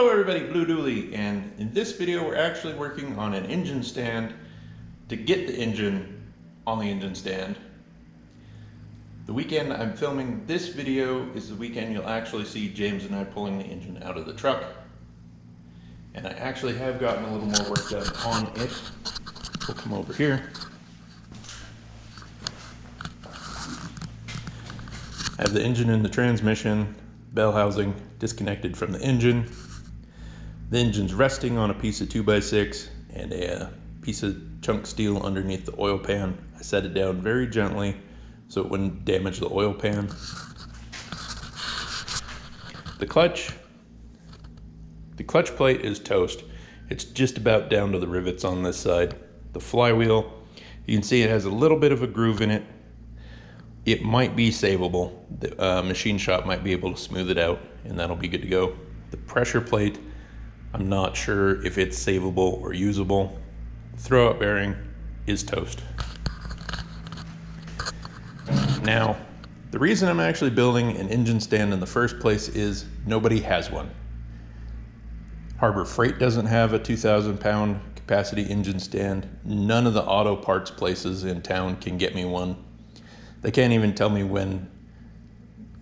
Hello everybody, Blue Dooley, and in this video we're actually working on an engine stand to get the engine on the engine stand. The weekend I'm filming this video is the weekend you'll actually see James and I pulling the engine out of the truck. And I actually have gotten a little more work done on it. We'll come over here. I have the engine and the transmission, bell housing disconnected from the engine. The engine's resting on a piece of 2x6 and a piece of chunk steel underneath the oil pan. I set it down very gently so it wouldn't damage the oil pan. The clutch plate is toast. It's just about down to the rivets on this side. The flywheel, you can see it has a little bit of a groove in it. It might be savable. The machine shop might be able to smooth it out and that'll be good to go. The pressure plate, I'm not sure if it's savable or usable. The throwout bearing is toast. Now, the reason I'm actually building an engine stand in the first place is nobody has one. Harbor Freight doesn't have a 2,000 pound capacity engine stand. None of the auto parts places in town can get me one. They can't even tell me when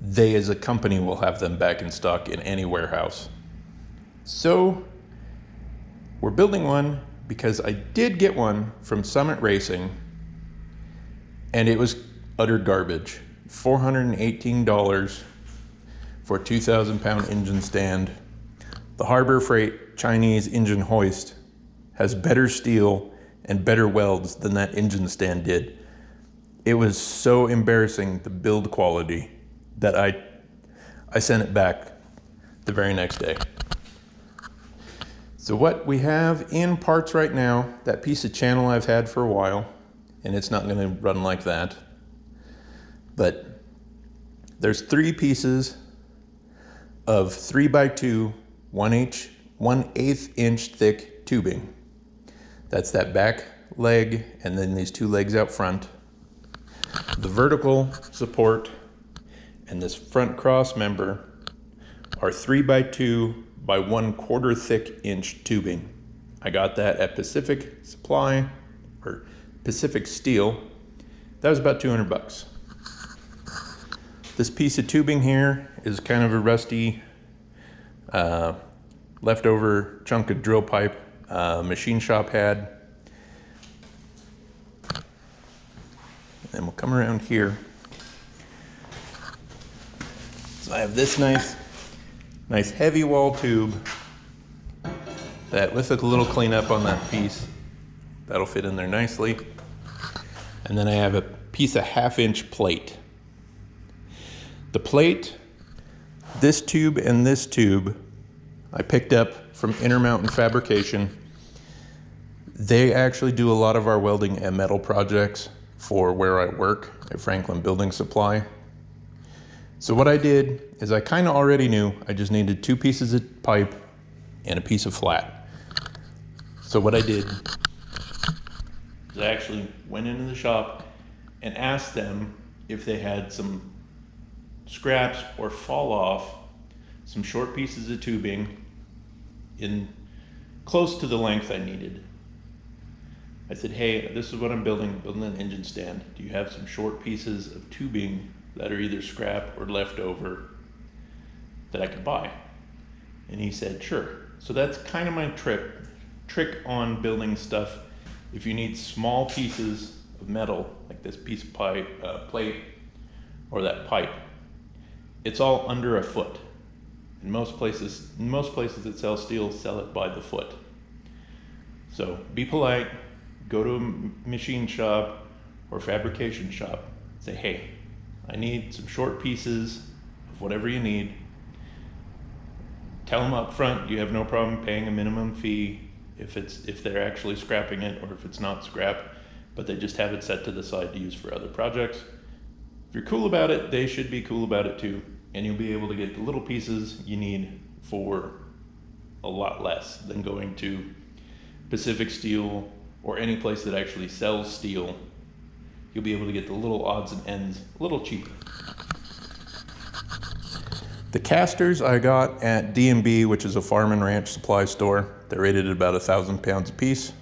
they as a company will have them back in stock in any warehouse. So we're building one because I did get one from Summit Racing and it was utter garbage. $418 for a 2,000 pound engine stand. The Harbor Freight Chinese engine hoist has better steel and better welds than that engine stand did. It was so embarrassing, the build quality, that I sent it back the very next day. So what we have in parts right now, that piece of channel I've had for a while, and it's not gonna run like that, but there's 3 pieces of 3x2, 1/8 inch thick tubing. That's that back leg and then these 2 legs out front. The vertical support and this front cross member are 3x2 by 1/4 thick inch tubing. I got that at Pacific Supply or Pacific Steel. That was about 200 bucks. This piece of tubing here is kind of a rusty leftover chunk of drill pipe machine shop had. And we'll come around here. So I have this nice heavy wall tube that with a little cleanup on that piece, that'll fit in there nicely. And then I have a piece of 1/2 inch plate. The plate, this tube and this tube, I picked up from Intermountain Fabrication. They actually do a lot of our welding and metal projects for where I work at Franklin Building Supply. So what I did is I kind of already knew I just needed 2 pieces of pipe and a piece of flat. So what I did is I actually went into the shop and asked them if they had some scraps or fall off, some short pieces of tubing in close to the length I needed. I said, hey, this is what I'm building an engine stand. Do you have some short pieces of tubing that are either scrap or leftover that I could buy? And he said, sure. So that's kind of my trick on building stuff. If you need small pieces of metal, like this piece of pipe, plate, or that pipe, it's all under a foot. In most places that sell steel sell it by the foot. So be polite. Go to a machine shop or fabrication shop. Say, hey, I need some short pieces of whatever you need. Tell them up front you have no problem paying a minimum fee if they're actually scrapping it or if it's not scrap, but they just have it set to the side to use for other projects. If you're cool about it, they should be cool about it too, and you'll be able to get the little pieces you need for a lot less than going to Pacific Steel or any place that actually sells steel. You'll be able to get the little odds and ends a little cheaper. The casters I got at D&B, which is a farm and ranch supply store. They're rated at about 1,000 pounds a piece.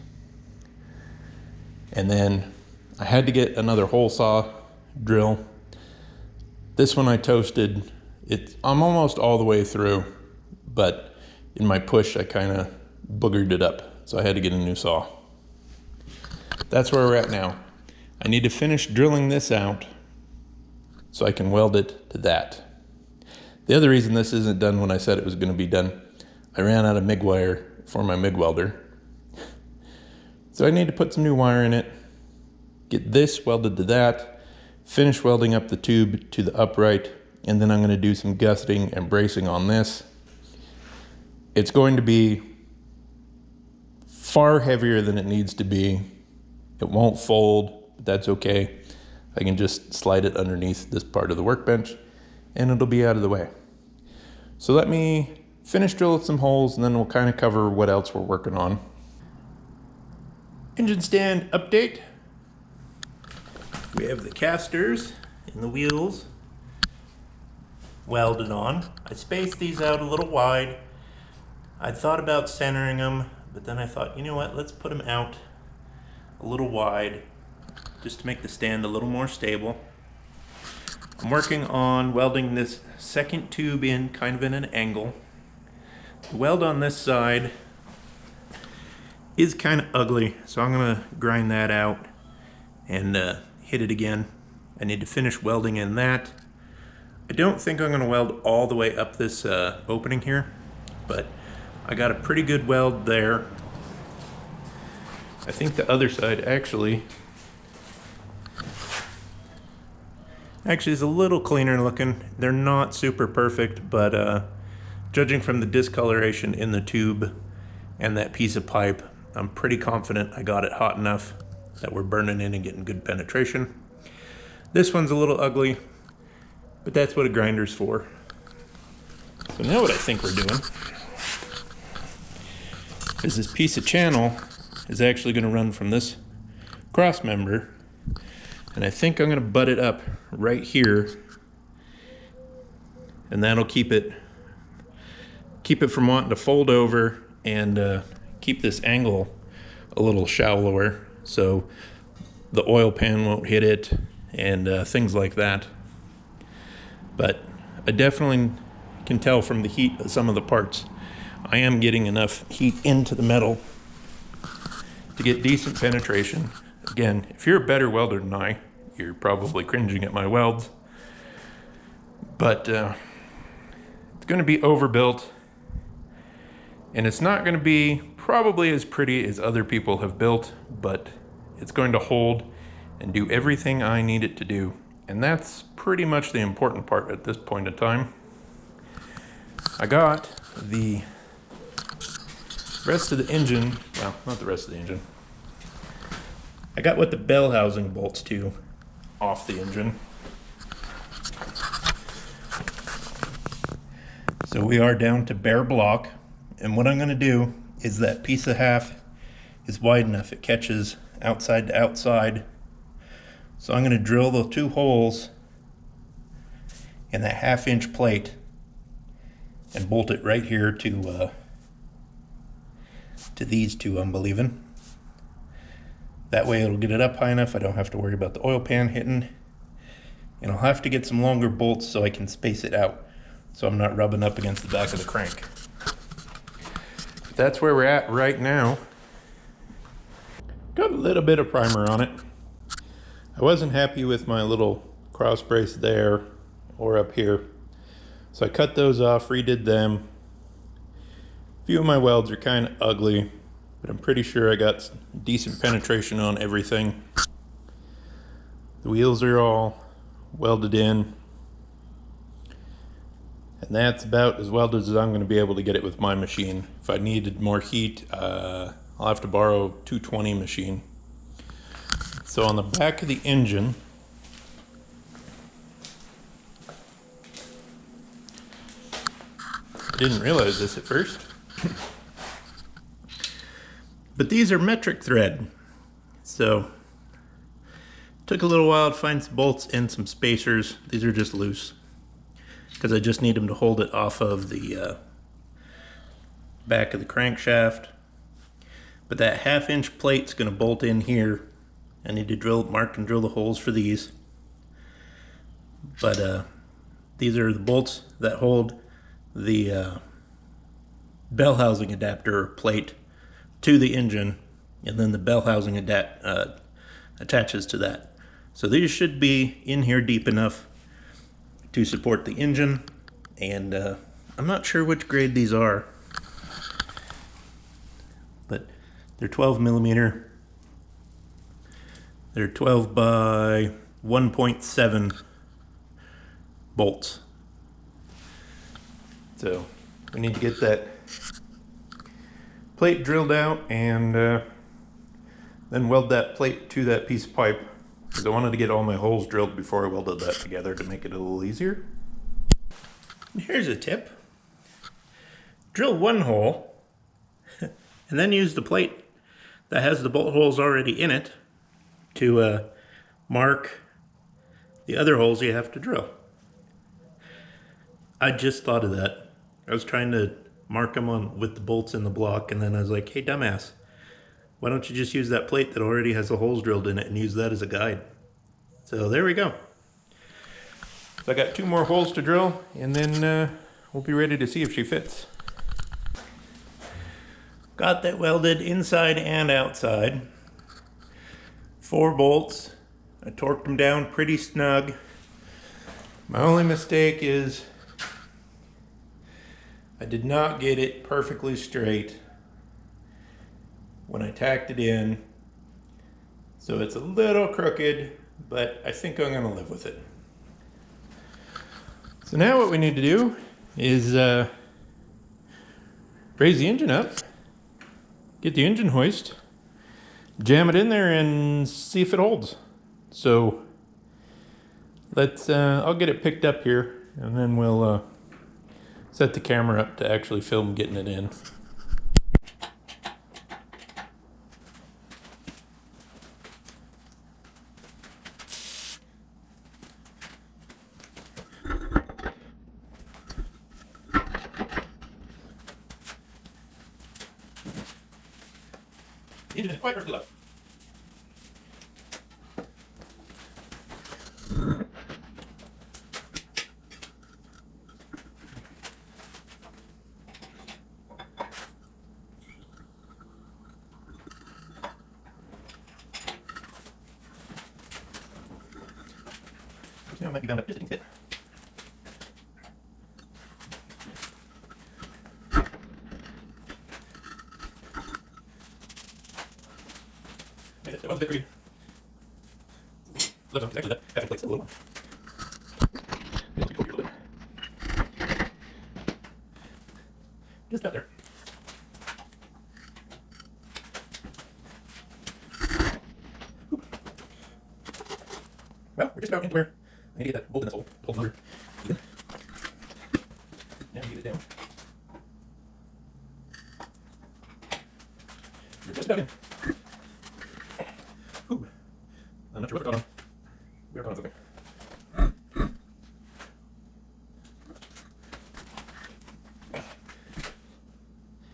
And then I had to get another hole saw drill. This one I toasted. I'm almost all the way through, but in my push I kind of boogered it up, so I had to get a new saw. That's where we're at now. I need to finish drilling this out so I can weld it to that. The other reason this isn't done when I said it was going to be done, I ran out of MIG wire for my MIG welder. So I need to put some new wire in it, get this welded to that, finish welding up the tube to the upright, and then I'm going to do some gusseting and bracing on this. It's going to be far heavier than it needs to be. It won't fold, but that's okay. I can just slide it underneath this part of the workbench and it'll be out of the way. So let me finish drilling some holes and then we'll kind of cover what else we're working on. Engine stand update. We have the casters and the wheels welded on. I spaced these out a little wide. I thought about centering them, but then I thought, you know what, let's put them out a little wide just to make the stand a little more stable. I'm working on welding this second tube in kind of in an angle. The weld on this side is kind of ugly, so I'm going to grind that out and hit it again. I need to finish welding in that. I don't think I'm going to weld all the way up this opening here, but I got a pretty good weld there. I think the other side actually is a little cleaner looking. They're not super perfect, but judging from the discoloration in the tube and that piece of pipe, I'm pretty confident I got it hot enough that we're burning in and getting good penetration. This one's a little ugly, but that's what a grinder's for. So now what I think we're doing is this piece of channel is actually going to run from this cross member, and I think I'm going to butt it up right here, and that'll keep it from wanting to fold over and keep this angle a little shallower so the oil pan won't hit it and things like that. But I definitely can tell from the heat of some of the parts I am getting enough heat into the metal to get decent penetration. Again, if you're a better welder than I, you're probably cringing at my welds, but it's going to be overbuilt and it's not going to be probably as pretty as other people have built, but it's going to hold and do everything I need it to do, and that's pretty much the important part at this point in time. I got the rest of the engine, well, not the rest of the engine. I got what the bell housing bolts to off the engine. So we are down to bare block, and what I'm going to do is that piece of half is wide enough it catches outside to outside. So I'm going to drill the 2 holes in that 1/2-inch plate and bolt it right here to these 2, I'm believing. That way it'll get it up high enough I don't have to worry about the oil pan hitting, and I'll have to get some longer bolts so I can space it out so I'm not rubbing up against the back of the crank. But that's where we're at right now. Got a little bit of primer on it. I wasn't happy with my little cross brace there or up here, so I cut those off, redid them. A few of my welds are kind of ugly, but I'm pretty sure I got decent penetration on everything. The wheels are all welded in, and that's about as welded as I'm going to be able to get it with my machine. If I needed more heat, I'll have to borrow a 220 machine. So on the back of the engine, I didn't realize this at first, but these are metric thread. So took a little while to find some bolts and some spacers. These are just loose. because I just need them to hold it off of the back of the crankshaft. But that 1/2 inch plate's going to bolt in here. I need to mark and drill the holes for these. But these are the bolts that hold the bell housing adapter or plate to the engine, and then the bell housing attaches to that. So these should be in here deep enough to support the engine, and I'm not sure which grade these are, but they're 12 millimeter. They're 12 by 1.7 bolts. So we need to get that plate drilled out and then weld that plate to that piece of pipe, because I wanted to get all my holes drilled before I welded that together to make it a little easier. Here's a tip. Drill one hole and then use the plate that has the bolt holes already in it to mark the other holes you have to drill. I just thought of that. I was trying to mark them on with the bolts in the block, and then I was like, hey dumbass, why don't you just use that plate that already has the holes drilled in it and use that as a guide? So there we go. So I got 2 more holes to drill, and then we'll be ready to see if she fits. Got that welded inside and outside. 4 bolts. I torqued them down pretty snug. My only mistake is I did not get it perfectly straight when I tacked it in. So it's a little crooked, but I think I'm gonna live with it. So now what we need to do is raise the engine up, get the engine hoist, jam it in there and see if it holds. So let's, I'll get it picked up here, and then we'll set the camera up to actually film getting it in. The engine is quite earthly low. Now I might be bound up just a bit. That was a bit weird. Actually, that half plate's a little one. Just about there. Well, we're just about into where I need to get that bolt in this hole. Pull another. Now you get it down. We're just about in. Ooh. I'm not sure what we're going on. We're going on something.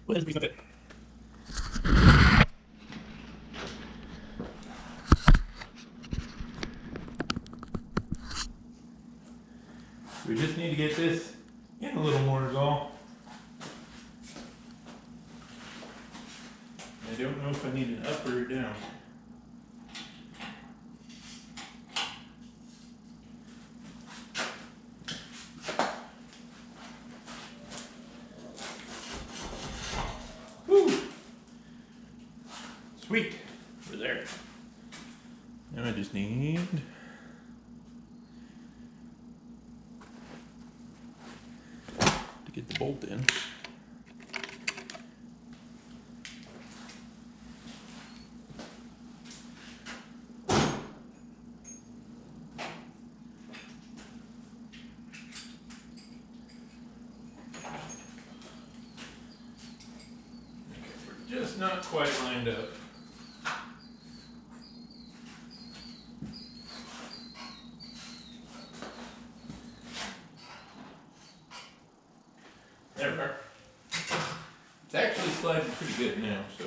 Well, there's a piece of it. We just need to get this in a little more is all. I don't know if I need an up or a down. Woo! Sweet, we're there. Now I just need to get the bolt in. Just not quite lined up. sliding pretty good now, so.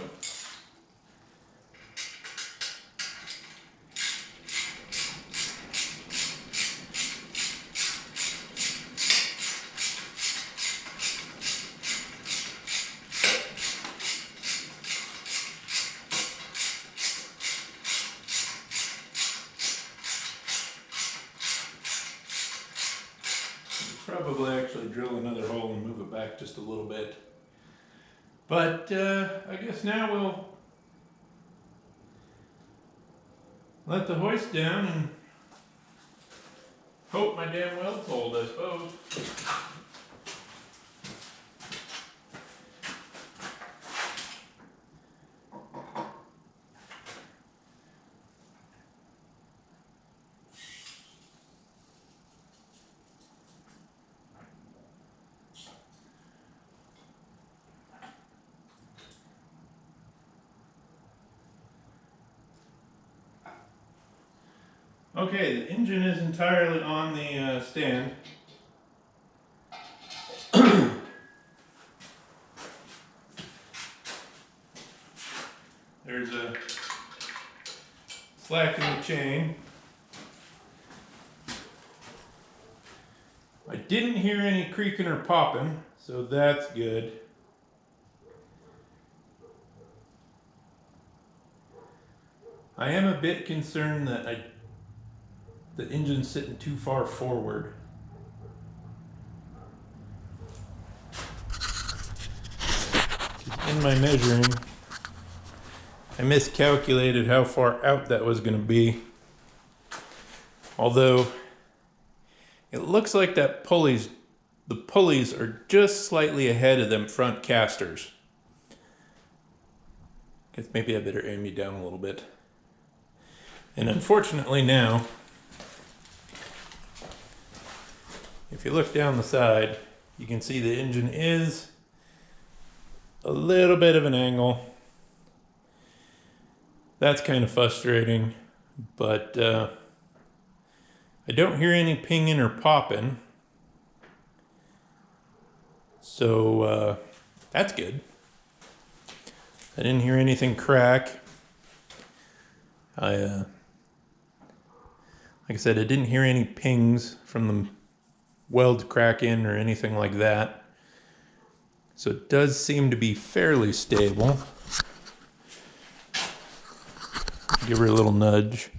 Probably actually drill another hole and move it back just a little bit. But I guess now we'll let the hoist down and hope my damn weld's hold, I suppose. Okay, the engine is entirely on the stand. There's a slack in the chain. I didn't hear any creaking or popping, so that's good. I am a bit concerned that the engine's sitting too far forward. In my measuring, I miscalculated how far out that was going to be. Although, it looks like the pulleys are just slightly ahead of them front casters. Guess maybe I better aim you down a little bit. And unfortunately now, if you look down the side, you can see the engine is a little bit of an angle. That's kind of frustrating, but I don't hear any pinging or popping. So that's good. I didn't hear anything crack. Like I said, I didn't hear any pings from the weld cracking or anything like that. So it does seem to be fairly stable. Give her a little nudge.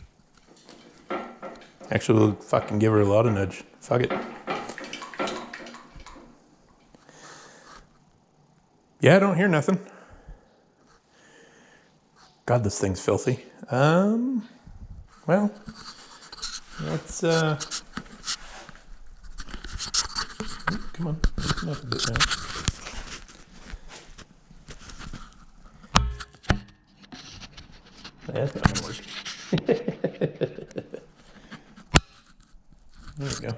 Actually, we'll fucking give her a lot of nudge. Fuck it. Yeah, I don't hear nothing. God, this thing's filthy. Well, let's, come on, loosen up a bit now. That's not gonna work. There we go.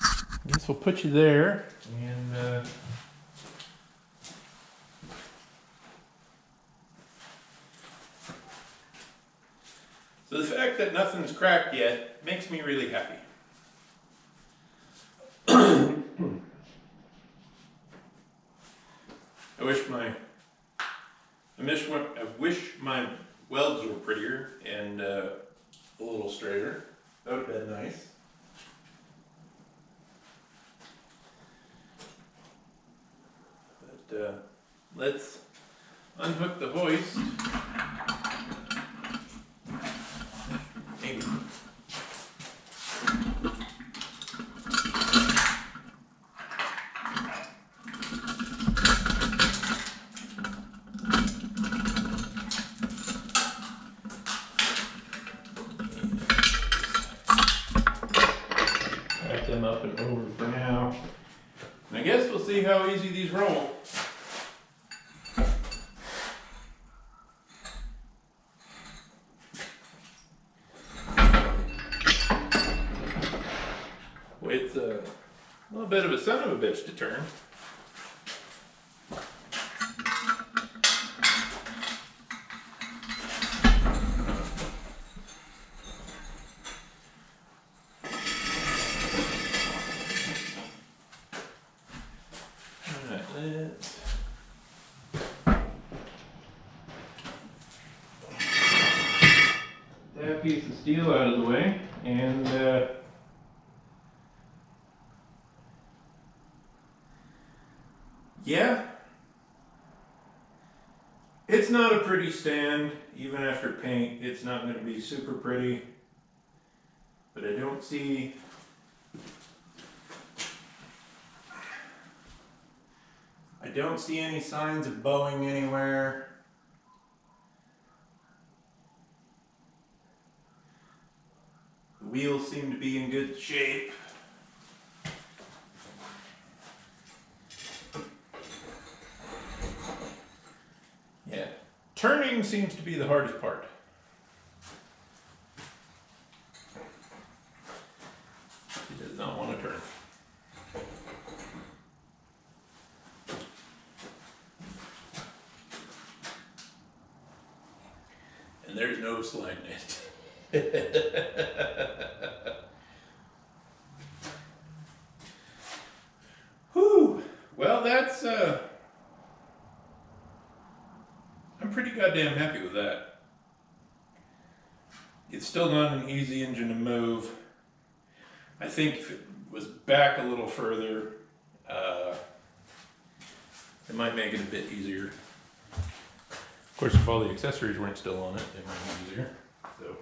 I guess we'll put you there, and so the fact that nothing's cracked yet makes me really happy. I wish my welds were prettier and a little straighter. That would have been nice. But let's unhook the hoist. Maybe. Them up and over for now. And I guess we'll see how easy these roll. Well, it's a little bit of a son of a bitch to turn. that piece of steel out of the way, and yeah, it's not a pretty stand. Even after paint, it's not going to be super pretty, but I don't see any signs of bowing anywhere. The wheels seem to be in good shape. Yeah, turning seems to be the hardest part. He does not want to turn. And there's no sliding it. Whew. Well, that's I'm pretty goddamn happy with that. It's still not an easy engine to move. I think if it was back a little further, it might make it a bit easier. Of course, if all the accessories weren't still on it, it might be easier. So.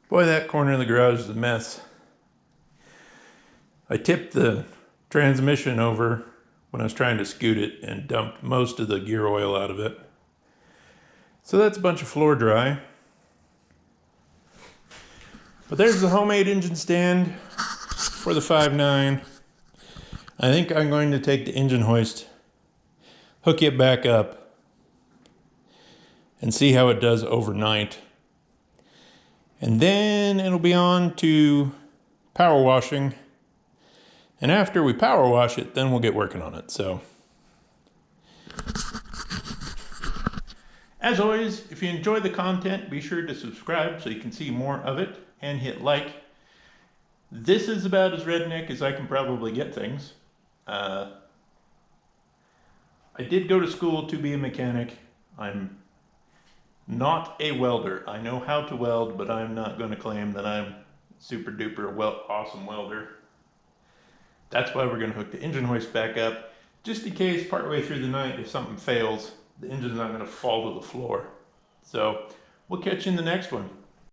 Boy, that corner of the garage is a mess. I tipped the transmission over when I was trying to scoot it and dumped most of the gear oil out of it. So that's a bunch of floor dry. But there's the homemade engine stand for the 5.9. I think I'm going to take the engine hoist, hook it back up, and see how it does overnight. And then it'll be on to power washing. And after we power wash it, then we'll get working on it. So, as always, if you enjoy the content, be sure to subscribe so you can see more of it, and hit like. This is about as redneck as I can probably get things. I did go to school to be a mechanic. I'm not a welder. I know how to weld, but I'm not going to claim that I'm super duper awesome welder. That's why we're going to hook the engine hoist back up, just in case partway through the night, if something fails, the engine's not going to fall to the floor. So we'll catch you in the next one.